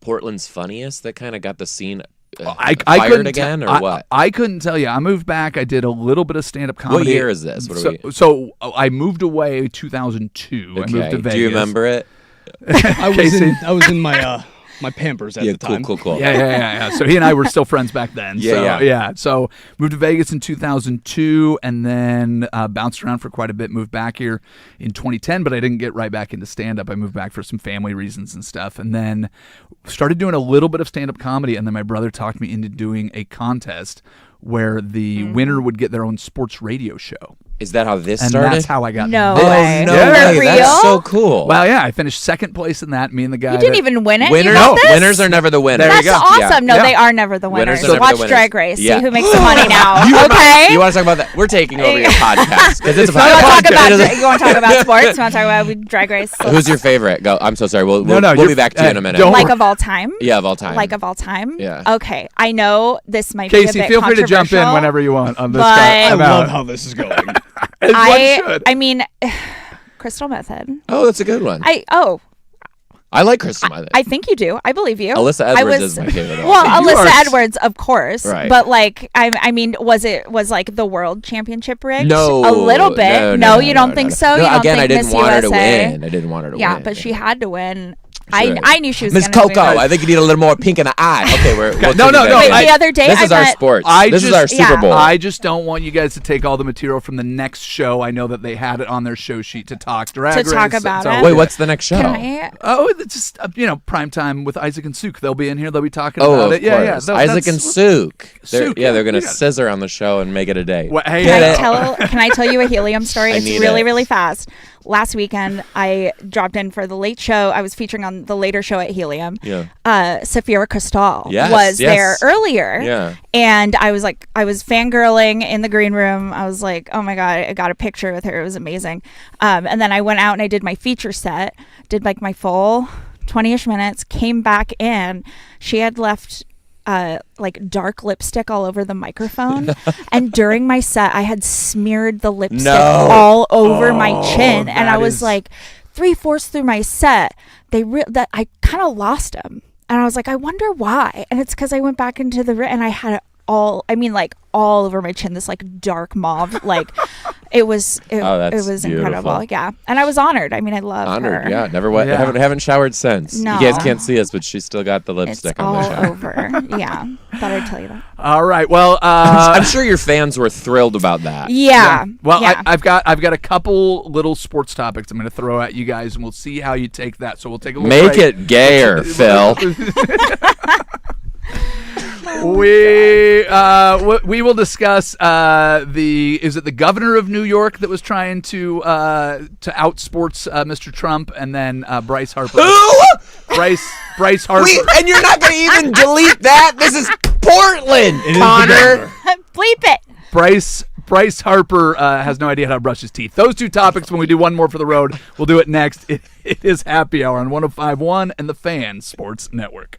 Portland's Funniest that kind of got the scene. I fired again, or what? I couldn't tell you. I moved back. I did a little bit of stand-up comedy. What year is this? So I moved away 2002. Okay. I moved to Vegas. Do you remember it? I was in my my Pampers at the time. Cool. Yeah. So he and I were still friends back then. Yeah. So moved to Vegas in 2002 and then bounced around for quite a bit. Moved back here in 2010, but I didn't get right back into stand-up. I moved back for some family reasons and stuff, and then started doing a little bit of stand-up comedy, and then my brother talked me into doing a contest where the winner would get their own sports radio show. Is that how this and started? That's how I got No this. way. No Yeah. way. For real? That's so cool. Well, yeah, I finished second place in that. Me and the guy. You didn't even win it. Winners, You got this? winners are never the winners. There you That's go. awesome. Yeah. No, they are never the winners. Winners are never Watch the winners. Drag Race. Yeah. See who makes the money now. Okay. You want to talk about that? We're taking over your podcast because it's a not You a want to podcast. talk about sports? You want to talk about Drag Race? Who's your favorite? Go. I'm so sorry. We'll you're- be back to you in a minute. don't- Like of all time? Yeah, of all time. Like of all time? Yeah. Okay. I know this might be a Casey, bit feel free to jump in controversial, whenever you want on this but- guy. I I'm love out. how this is going. As one should. I mean, Crystal Method. Oh, that's a good one. I like Crystal Method. I think you do. I believe you. Alyssa I Edwards was- is my favorite. Well, You are Alyssa Edwards, of course. Right. But like, I mean, was like the world championship rigged? No, a little bit. No, you don't think so? No, You don't again, think I didn't Miss want her to USA? win. I didn't want her to win. Yeah, but she had to win. Sure. I knew she was Miss gonna Coco, win. I think you need a little more pink in the eye. Okay, we'll No, take it Wait, back. the other day This I is our met- sports. This is just- our Super yeah. Bowl. I just don't want you guys to take all the material from the next show. I know that they had it on their show sheet to talk Drag Race. about So- it. Wait, what's the next show? Can I? Oh, it's just prime time with Isaac and Sook. They'll be in here. They'll be talking Oh, about of it. Yeah. course. So Isaac and Sook. Sook, They're going you to got it. scissor on the show and make it a date. Well, hey, Get Can I tell you a helium story? I It's need really, it. really fast. Last weekend, I dropped in for the late show. I was featuring on the later show at Helium. Yeah. Safira Cristal Yes, was yes. there earlier. Yeah. And I was fangirling in the green room. I was like, oh my God, I got a picture with her. It was amazing. And then I went out and I did my feature set, did like my full 20-ish minutes, came back in. She had left like dark lipstick all over the microphone. And during my set, I had smeared the lipstick all over my chin. And I was like 3/4 through my set, that I kind of lost them. And I was like, I wonder why. And it's because I went back into the and I had it all over my chin, this like dark mauve. Like it was that's incredible. beautiful. Yeah. And I was honored. I mean, I love Honored, her. yeah. Never went. Yeah. Haven't showered since. No. You guys can't see us, but she's still got the It's lipstick on all the shower. over. Yeah. Thought I'd tell you that. All right. Well, I'm sure your fans were thrilled about that. Yeah. Well, yeah. I've got a couple little sports topics I'm going to throw at you guys, and we'll see how you take that. So we'll take a little Make break. it gayer, Phil. We will discuss is it the governor of New York that was trying to outsports Mr. Trump, and then Bryce Harper. Who? Bryce Harper. And you're not going to even delete that? This is Portland, Connor. Bleep it. Bryce Harper has no idea how to brush his teeth. Those two topics, when we do one more for the road, we'll do it next. It is Happy Hour on 105.1 and the Fan Sports Network.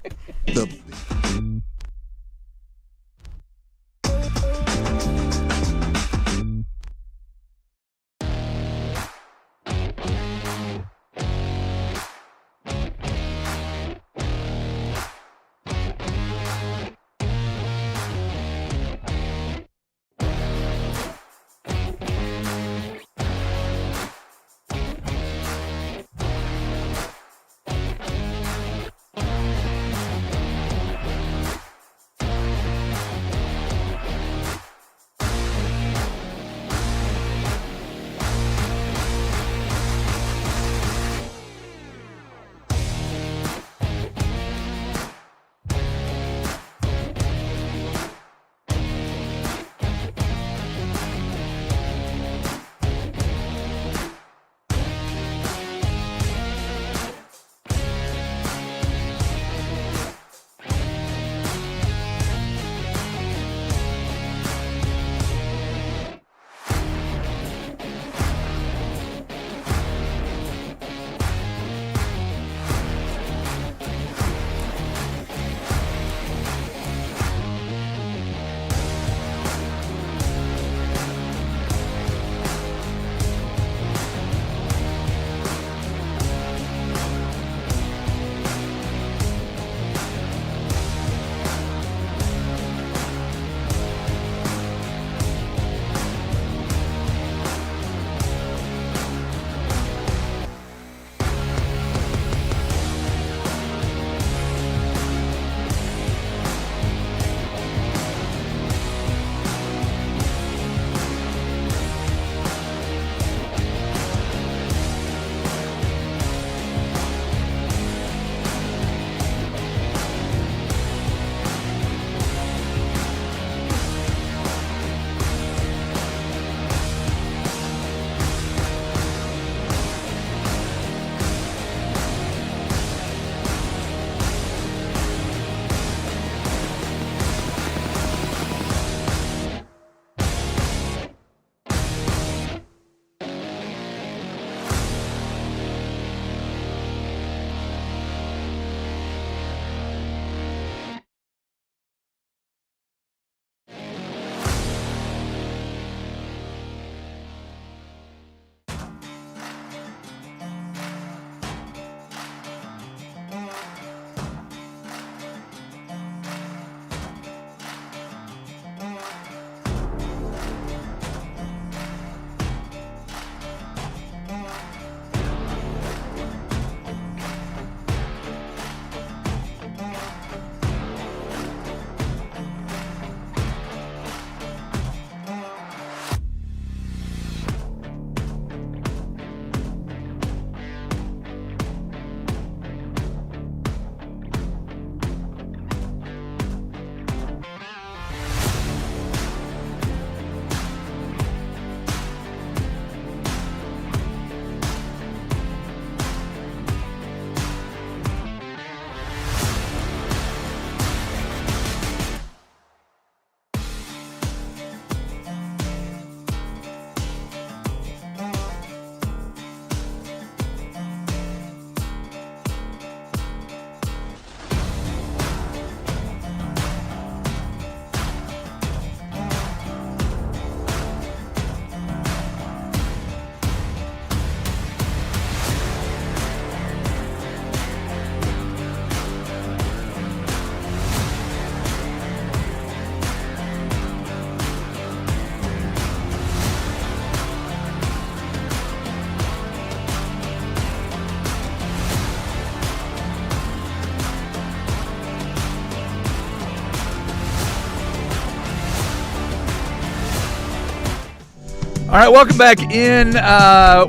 All right, welcome back in.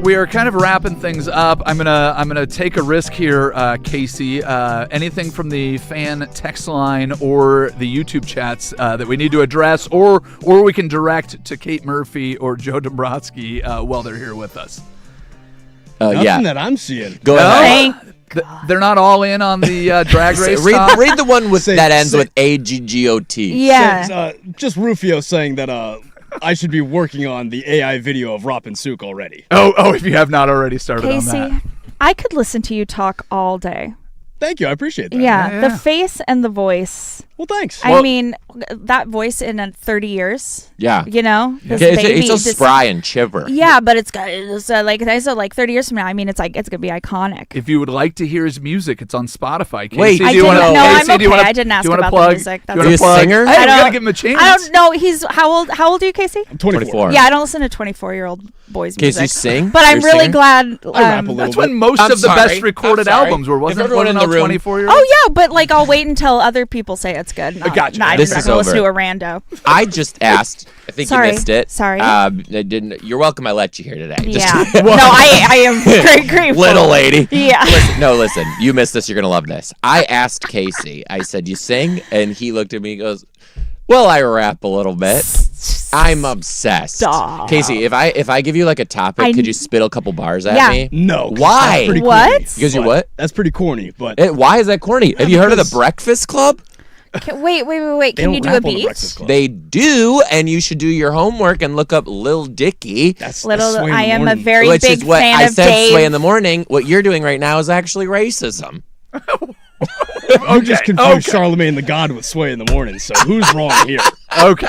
We are kind of wrapping things up. I'm gonna take a risk here, Casey. Anything from the fan text line or the YouTube chats that we need to address, or we can direct to Kate Murphy or Joe Dombrowski while they're here with us. Nothing that I'm seeing. Go ahead. They're not all in on the drag race. read the one that ends with AGGOT. Yeah. Just Rufio saying that I should be working on the AI video of Rop and Sook already. Oh, if you have not already started Casey, on that. I could listen to you talk all day. Thank you. I appreciate that. Yeah, the face and the voice. Well, thanks. I mean, that voice in 30 years. Yeah. You know? It's so spry and chipper. Yeah, but it's like 30 years from now, I mean, it's going to be iconic. If you would like to hear his music, it's on Spotify. Casey, Wait, I'm okay. I didn't ask about the music. Are you a singer? Hey, we got to give him a chance. I don't know. He's how old are you, Casey? I'm 24. Yeah, I don't listen to 24-year-old boys' music. Casey, sing? But I'm really glad. I rap a little That's bit. when most of the best recorded albums were, wasn't it? in the room. 24-year-olds? Oh, yeah, but like I'll wait until other people say it's good. Gotcha. I'm This not is going to listen to over. a rando. I just asked. I think Sorry. you missed it. Sorry. I didn't. You're welcome. I let you here today. Yeah. No, I am very grateful. Little lady. Yeah. Listen. You missed this. You're gonna love this. I asked Casey. I said, "You sing?" And he looked at me. and goes, "Well, I rap a little bit." I'm obsessed. Stop. Casey, if I give you like a topic, could you spit a couple bars at me? No. Why? That's pretty What? corny, Because you're but what? That's pretty corny, but Why is that corny? Have you heard of the Breakfast Club? Wait. they Can you don't do a rap on the beat? Breakfast Club. They do, and you should do your homework and look up Lil Dicky. That's Sway in the I am a very Which big is what fan I of said, Dave. Sway in the morning. What you're doing right now is actually racism. You just confused Charlemagne the God with Sway in the morning, so who's wrong here? Okay.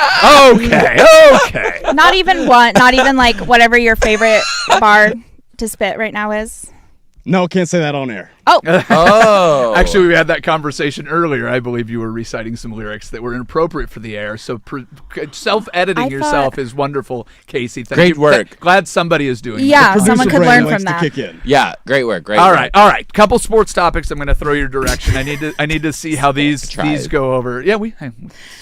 Not even one. Not even like whatever your favorite bar to spit right now is. No, can't say that on air. Oh. Actually, we had that conversation earlier. I believe you were reciting some lyrics that were inappropriate for the air. So self-editing yourself is wonderful, Casey. Thank Great you. work. Glad somebody is doing Yeah, that. someone Producer could brain learn likes from to that. kick in. Yeah, great work. All right. Couple sports topics. I'm going to throw your direction. I need to see how these go over. Yeah, hey,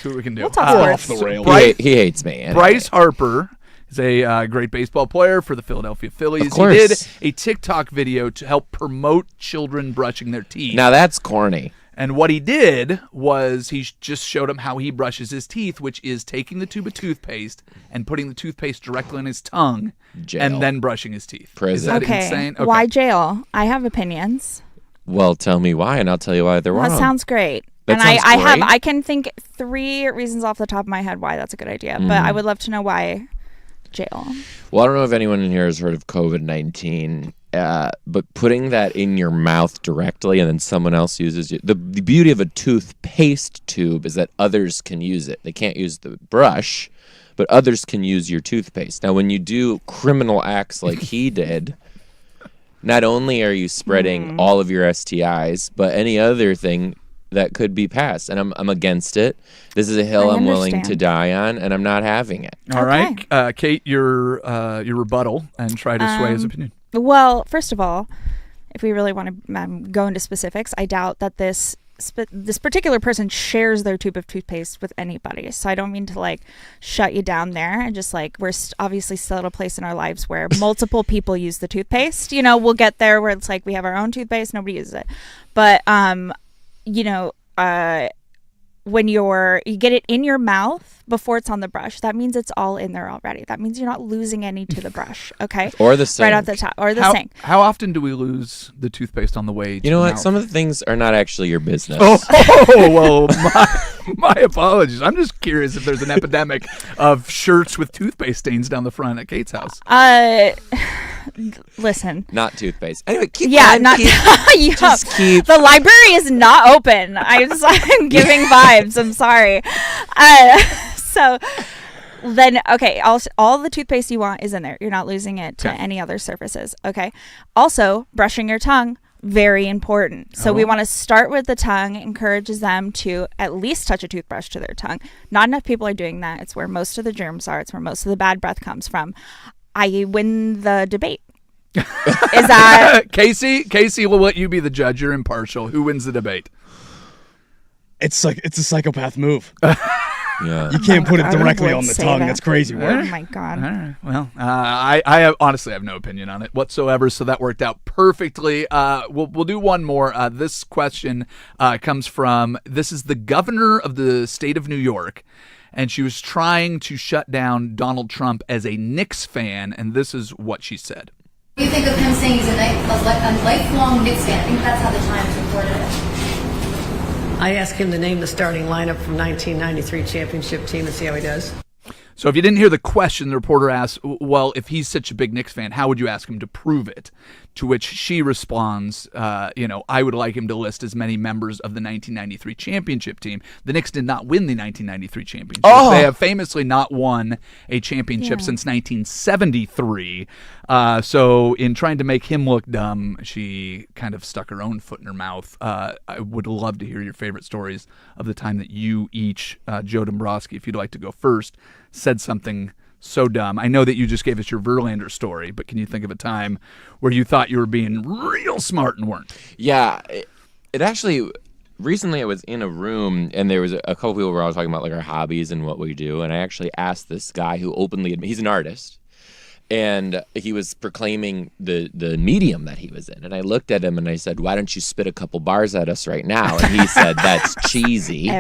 see what we can do. We'll talk Off sports. the rails. He hates me. Anyway. Bryce Harper is a great baseball player for the Philadelphia Phillies. Of course. He did a TikTok video to help promote children brushing their teeth. Now that's corny. And what he did was he just showed him how he brushes his teeth, which is taking the tube of toothpaste and putting the toothpaste directly on his tongue Jail. and then brushing his teeth. Prison. Is that Okay. insane? Okay. Why jail? I have opinions. Well, tell me why, and I'll tell you why they're wrong. That sounds great. That and sounds great. I can think 3 reasons off the top of my head why that's a good idea. But I would love to know why jail. Well, I don't know if anyone in here has heard of COVID-19, but putting that in your mouth directly and then someone else uses it. The beauty of a toothpaste tube is that others can use it. They can't use the brush, but others can use your toothpaste. Now, when you do criminal acts like he did, not only are you spreading all of your STIs, but any other thing that could be passed, and I'm against it. This is a hill I'm willing to die on, and I'm not having it. All right, Kate, your rebuttal and try to sway his opinion. Well, first of all, if we really want to go into specifics, I doubt that this particular person shares their tube of toothpaste with anybody. So I don't mean to like shut you down there. And just like we're obviously still at a place in our lives where multiple people use the toothpaste. You know, we'll get there where it's like we have our own toothpaste, nobody uses it. But you know, when you get it in your mouth before it's on the brush, that means it's all in there already. That means you're not losing any to the brush, okay? Or the sink. Right off the top, or the sink. How often do we lose the toothpaste on the way to You know the what? mouth? Some of the things are not actually your business. Well, my apologies. I'm just curious if there's an epidemic of shirts with toothpaste stains down the front at Kate's house. Listen. Not toothpaste. Anyway, keep Yeah, going. not Just keep. The library is not open. I'm giving vibes. I'm sorry. So then, okay, all the toothpaste you want is in there. You're not losing it to any other surfaces. Okay. Also, brushing your tongue, very important. So we want to start with the tongue, encourages them to at least touch a toothbrush to their tongue. Not enough people are doing that. It's where most of the germs are. It's where most of the bad breath comes from. I win the debate. Is that Casey? We'll let you be the judge. You're impartial. Who wins the debate? It's like it's a psychopath move. Yeah. You can't put it directly on the tongue. That's crazy work. Oh my God. All right. Well, I honestly have no opinion on it whatsoever, so that worked out perfectly. We'll do one more. This question comes from, this is the governor of the state of New York, and she was trying to shut down Donald Trump as a Knicks fan, and this is what she said. What do you think of him saying he's a lifelong Knicks fan? I think that's how the Times reported it. I asked him to name the starting lineup from 1993 championship team and see how he does. So if you didn't hear the question, the reporter asked, well, if he's such a big Knicks fan, how would you ask him to prove it? To which she responds, I would like him to list as many members of the 1993 championship team. The Knicks did not win the 1993 championship. Oh. They have famously not won a championship since 1973. So in trying to make him look dumb, she kind of stuck her own foot in her mouth. I would love to hear your favorite stories of the time that you each, Joe Dombrowski, if you'd like to go first, said something so dumb. I know that you just gave us your Verlander story, but can you think of a time where you thought you were being real smart and weren't? Yeah, it actually, recently I was in a room and there was a couple people where I was talking about like our hobbies and what we do, and I actually asked this guy who openly he's an artist, and he was proclaiming the medium that he was in, and I looked at him and I said, why don't you spit a couple bars at us right now? And he said, that's cheesy.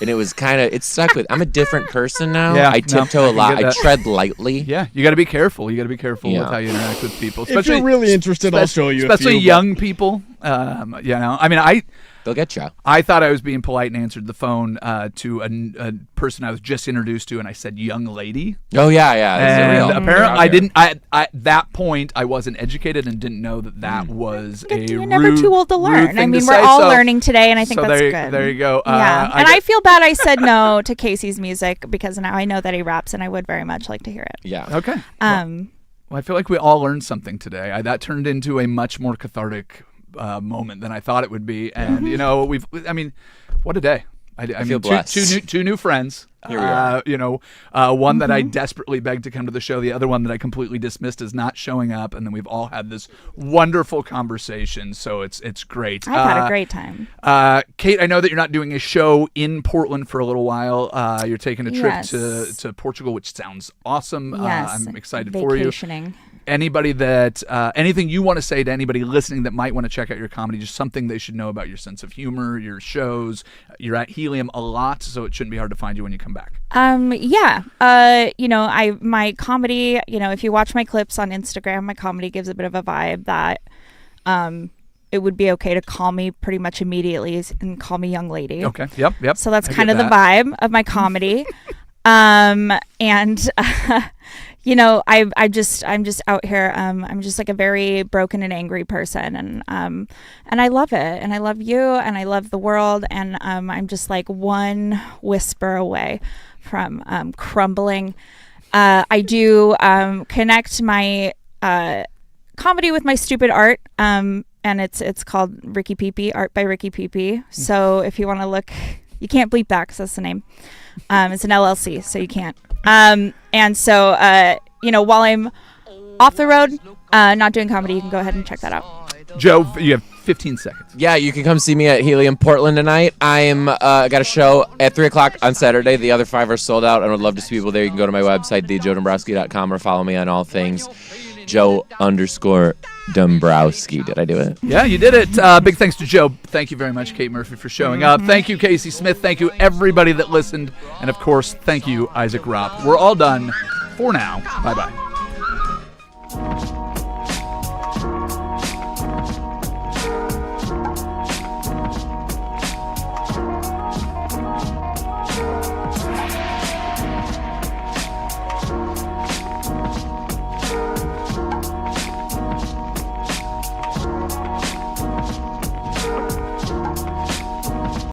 And it was kind of, it stuck with, I'm a different person now. Yeah, I tiptoe a lot. I tread lightly. Yeah, you got to be careful. You got to be careful with how you interact with people. Especially, if you're really interested, I'll show you especially young people. They'll get you. I thought I was being polite and answered the phone to a person I was just introduced to, and I said, young lady. Oh, yeah. And apparently I didn't, at that point, I wasn't educated and didn't know that was You're never too old to learn. I mean, we're all learning today, and I think that's good. There you go. Yeah. I feel bad I said no to Casey's music, because now I know that he raps, and I would very much like to hear it. Yeah. Okay. Well, I feel like we all learned something today. That turned into a much more cathartic moment than I thought it would be, and what a day! I feel mean, blessed. two new friends. Here we are. One that I desperately begged to come to the show, the other one that I completely dismissed as not showing up, and then we've all had this wonderful conversation. So it's great. I've had a great time. Kate, I know that you're not doing a show in Portland for a little while. You're taking a trip to Portugal, which sounds awesome. Yes. I'm excited for you. Vacationing. Anybody that anything you want to say to anybody listening that might want to check out your comedy, just something they should know about your sense of humor, your shows. You're at Helium a lot, so it shouldn't be hard to find you when you come back. My comedy, if you watch my clips on Instagram, my comedy gives a bit of a vibe that it would be okay to call me pretty much immediately and call me young lady. Okay. Yep. So that's kind of the vibe of my comedy. I'm just out here. I'm just like a very broken and angry person, and I love it, and I love you, and I love the world, and I'm just like one whisper away from crumbling. I do connect my comedy with my stupid art, and it's called Ricky Peepee, Art by Ricky Peepee. So if you want to look, you can't bleep that because that's the name. It's an LLC, so you can't. And so, while I'm off the road, not doing comedy, you can go ahead and check that out. Joe, you have 15 seconds. Yeah, you can come see me at Helium Portland tonight. I'm got a show at 3 o'clock on Saturday. The other 5 are sold out. I would love to see people there. You can go to my website, thejoedombrowski.com, or follow me on all things Joe_Dombrowski. Did I do it? Yeah, you did it. Big thanks to Joe. Thank you very much, Kate Murphy, for showing up. Thank you, Casey Smith. Thank you, everybody that listened. And, of course, thank you, Isaac Ropp. We're all done for now. Bye-bye.